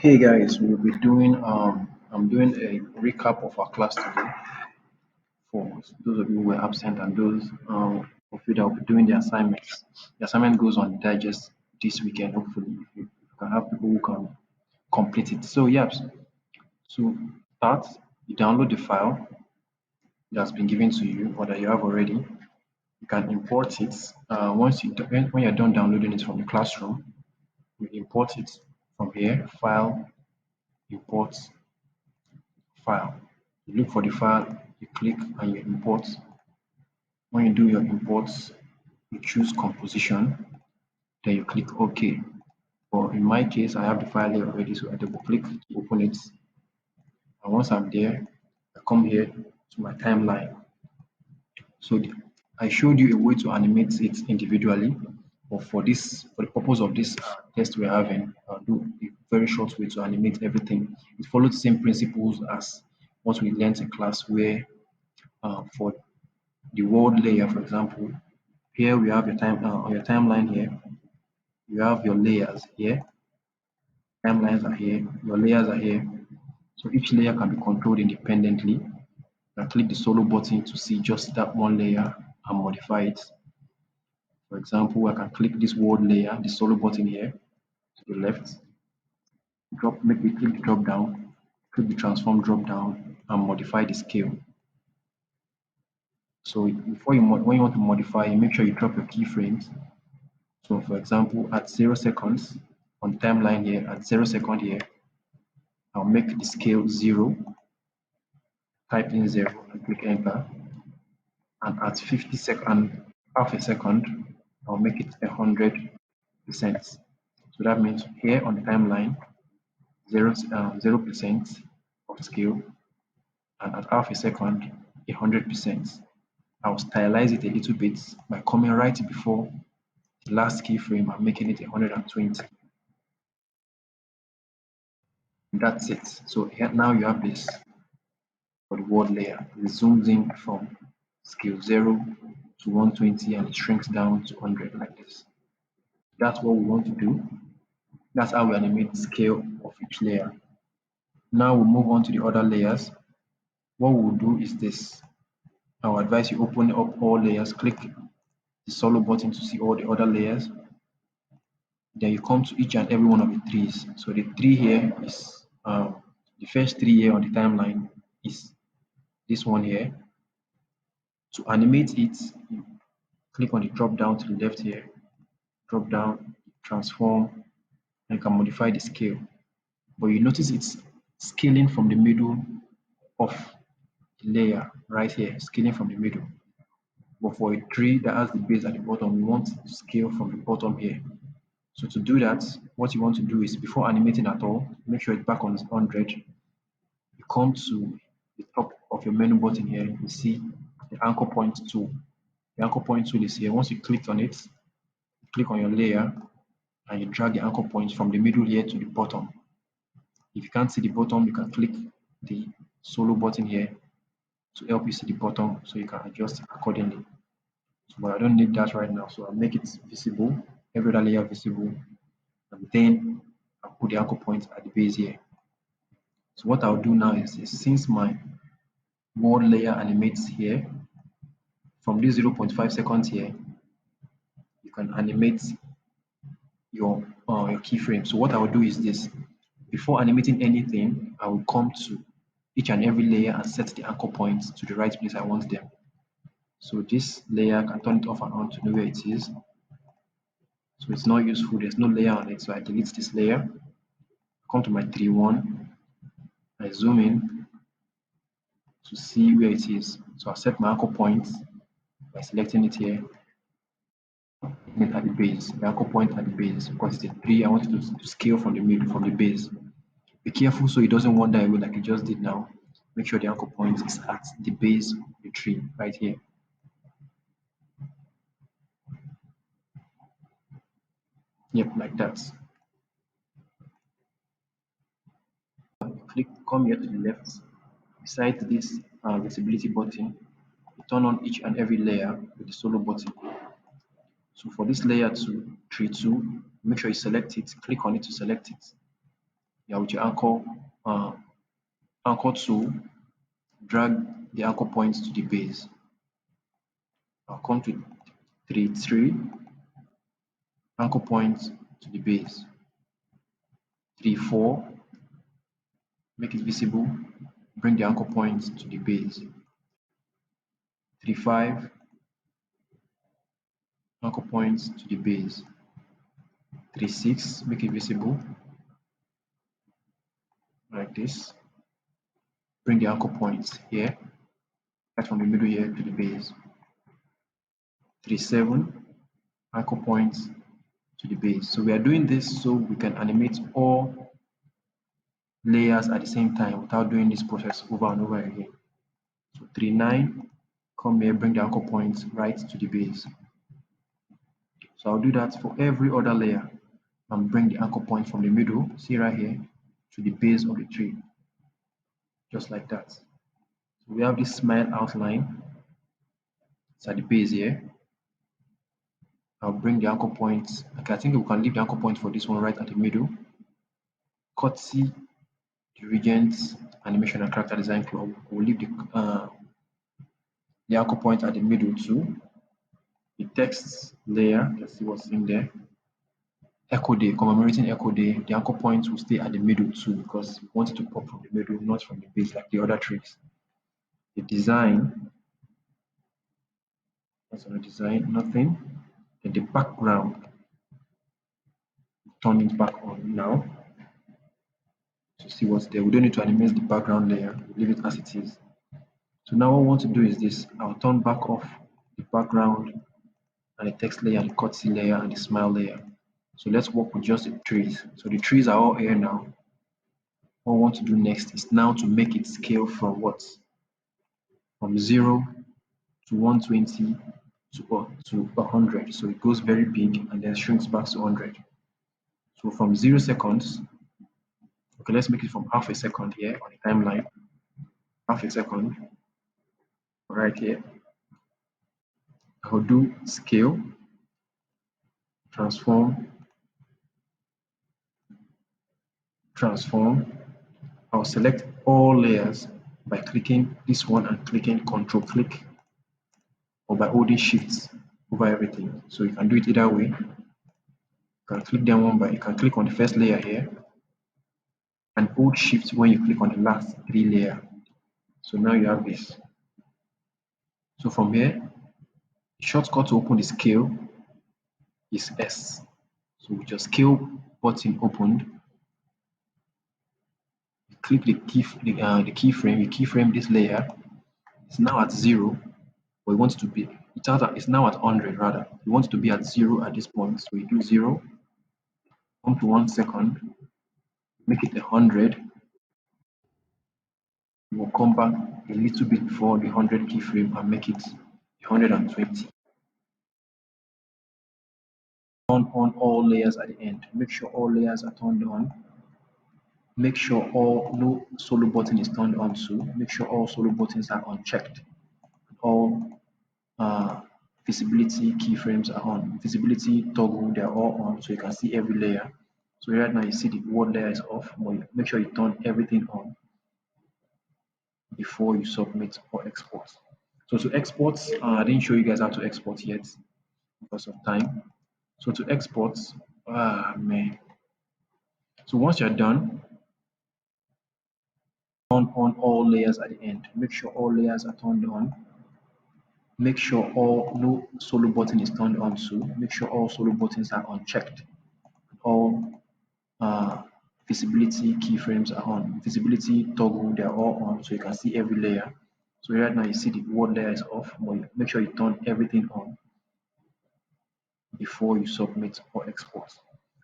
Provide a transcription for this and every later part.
Hey guys, we'll be doing I'm doing a recap of our class today for those of you who were absent and those of you that will be doing the assignments. The assignment goes on digest this weekend, hopefully, if you can have people who can complete it. So yes, to start, you download the file that's been given to you or that you have already. You can import it. When you're done downloading it from the classroom, you import it from here, file, import file. You look for the file, you click and you import. When you do your imports, you choose composition, then you click OK. But in my case, I have the file here already, so I double click to open it. And once I'm there, I come here to my timeline. So I showed you a way to animate it individually, but for the purpose of this test we're having, I'll do a very short way to animate everything. It follows the same principles as what we learned in class, where for the world layer, for example, here we have your time on your timeline here. You have your layers here. Timelines are here. Your layers are here. So each layer can be controlled independently. I click the solo button to see just that one layer and modify it. For example, I can click this world layer, the solo button here to the left. Make me click the drop down, click the transform drop down, and modify the scale. So when you want to modify, make sure you drop your keyframes. So for example, at 0 seconds on timeline here, at 0 second here, I'll make the scale 0, type in 0 and click enter. And at 50 seconds, half a second, I'll make it 100%. So that means here on the timeline, 0% of scale, and at half a second, 100%. I'll stylize it a little bit by coming right before the last keyframe and making it 120. That's it. So here now you have this for the world layer. It zooms in from scale 0 to 120 and it shrinks down to 100 like this. That's what we want to do. That's how we animate the scale of each layer. Now we'll move on to the other layers. What we'll do is this. I'll advise you open up all layers, click the solo button to see all the other layers. Then you come to each and every one of the trees. So the tree here is the first tree here on the timeline is this one here. To animate it, you click on the drop down to the left here, drop down, transform, and you can modify the scale. But you notice it's scaling from the middle of the layer right here, scaling from the middle. But for a tree that has the base at the bottom, we want to scale from the bottom here. So to do that, what you want to do is before animating at all, make sure it's back on 100. You come to the top of your menu button here, you see the anchor point tool. The anchor point tool is here. Once you click on it, you click on your layer and you drag the anchor point from the middle here to the bottom. If you can't see the bottom, you can click the solo button here to help you see the bottom so you can adjust accordingly. But I don't need that right now, so I'll make it visible, every other layer visible, and then I'll put the anchor point at the base here. So what I'll do now is since my world layer animates here, from this 0.5 seconds here, you can animate your keyframe. So what I will do is this. Before animating anything, I will come to each and every layer and set the anchor points to the right place I want them. So this layer, I can turn it off and on to know where it is. So it's not useful, there's no layer on it, so I delete this layer. Come to my 3-1, I zoom in to see where it is. So I set my anchor point by selecting it here, it at the base, the anchor point at the base, because it's a 3, I want it to scale from the middle, from the base. Be careful so it doesn't wander away like it just did now. Make sure the anchor point is at the base of the tree, right here. Yep, like that. Come here to the left. Beside this visibility button, you turn on each and every layer with the solo button. So for this layer 2, tree 2, make sure you select it, click on it to select it. Yeah, with your anchor tool, drag the anchor points to the base. I'll come to 3, anchor points to the base. 3, 4, make it visible, bring the anchor points to the base. 3, 5, anchor points to the base. 3, 6, make it visible like this. Bring the anchor points here, right from the middle here to the base. 3, 7, anchor points to the base. So we are doing this so we can animate all layers at the same time without doing this process over and over again. So 3, 9, come here, bring the anchor points right to the base. So I'll do that for every other layer and bring the anchor point from the middle, see right here, to the base of the tree, just like that. So we have this smile outline. It's at the base here. I'll bring the anchor points. Okay, I think we can leave the anchor point for this one right at the middle. Courtesy the Regents Animation and Character Design Club. We'll leave the anchor point at the middle too. The text layer, let's see what's in there. Echo Day, commemorating Echo Day. The anchor points will stay at the middle too because we want it to pop from the middle, not from the base like the other trees. The design, that's on the design, nothing. Then the background, turn it back on now to see what's there. We don't need to animate the background layer, we'll leave it as it is. So now what I want to do is this, I'll turn back off the background and the text layer, the courtesy layer, and the smile layer. So let's work with just the trees. So the trees are all here now. What I want to do next is now to make it scale from what? From 0 to 120 to 100. So it goes very big and then shrinks back to 100. So from 0 seconds, okay, let's make it from half a second here on the timeline. Half a second, right here. I'll do scale, transform, transform. I'll select all layers by clicking this one and clicking Control click, or by holding Shift over everything. So you can do it either way. You can click them one by, you can click on the first layer here and hold Shift when you click on the last 3 layer. So now you have this. So from here, the shortcut to open the scale is S. So with your scale button opened, you click the keyframe, you keyframe this layer. It's now at 0, but we want it to be, it's now at 100 rather. We want it to be at 0 at this point. So we do 0, come to 1 second, make it 100. We will come back a little bit before the 100 keyframe and make it 120. Turn on all layers at the end. Make sure all layers are turned on. Make sure no solo button is turned on too. Make sure all solo buttons are unchecked. All visibility keyframes are on. Visibility toggle, they're all on so you can see every layer. So right now you see the word layer is off, but make sure you turn everything on before you submit or export. So to export, I didn't show you guys how to export yet because of time. So to export, man. So once you're done, turn on all layers at the end. Make sure all layers are turned on. Make sure no solo button is turned on too. Make sure all solo buttons are unchecked. All visibility keyframes are on. Visibility toggle, they're all on so you can see every layer. So right now you see the word layer is off, but make sure you turn everything on before you submit or export.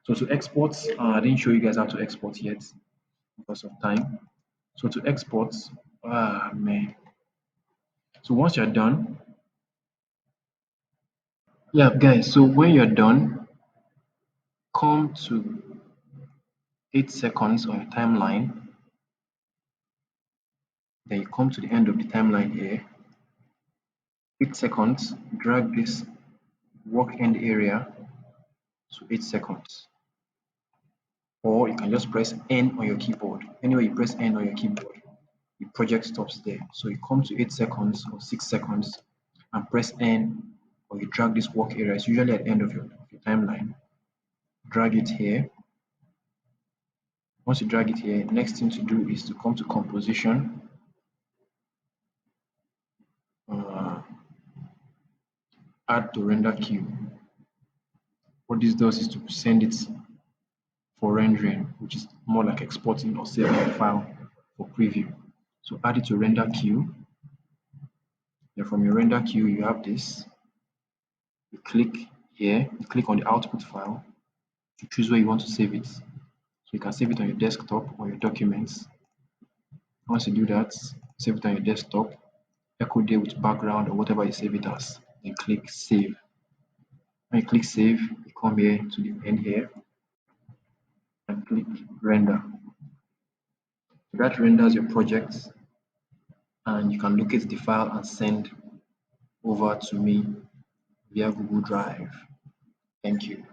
So to export, I didn't show you guys how to export yet because of time. So to export, man. So once you're done, yeah, guys. So when you're done, come to 8 seconds on your timeline. Then you come to the end of the timeline here. 8 seconds. Drag this work end area to 8 seconds. or you can just press N on your keyboard. Anywhere you press N on your keyboard, the project stops there. So you come to 8 seconds or 6 seconds and press N, or you drag this work area. It's usually at the end of your timeline. Drag it here. Once you drag it here, next thing to do is to come to composition, uh, add to render queue. What this does is to send it for rendering, which is more like exporting or saving a file for preview. So add it to render queue. Then from your render queue, you have this. You click here, you click on the output file, you choose where you want to save it. So you can save it on your desktop or your documents. Once you do that, save it on your desktop, echo there with background or whatever you save it as, then click save. When you click save, you come here to the end here and click render. So that renders your project, and you can locate the file and send over to me via Google Drive. Thank you.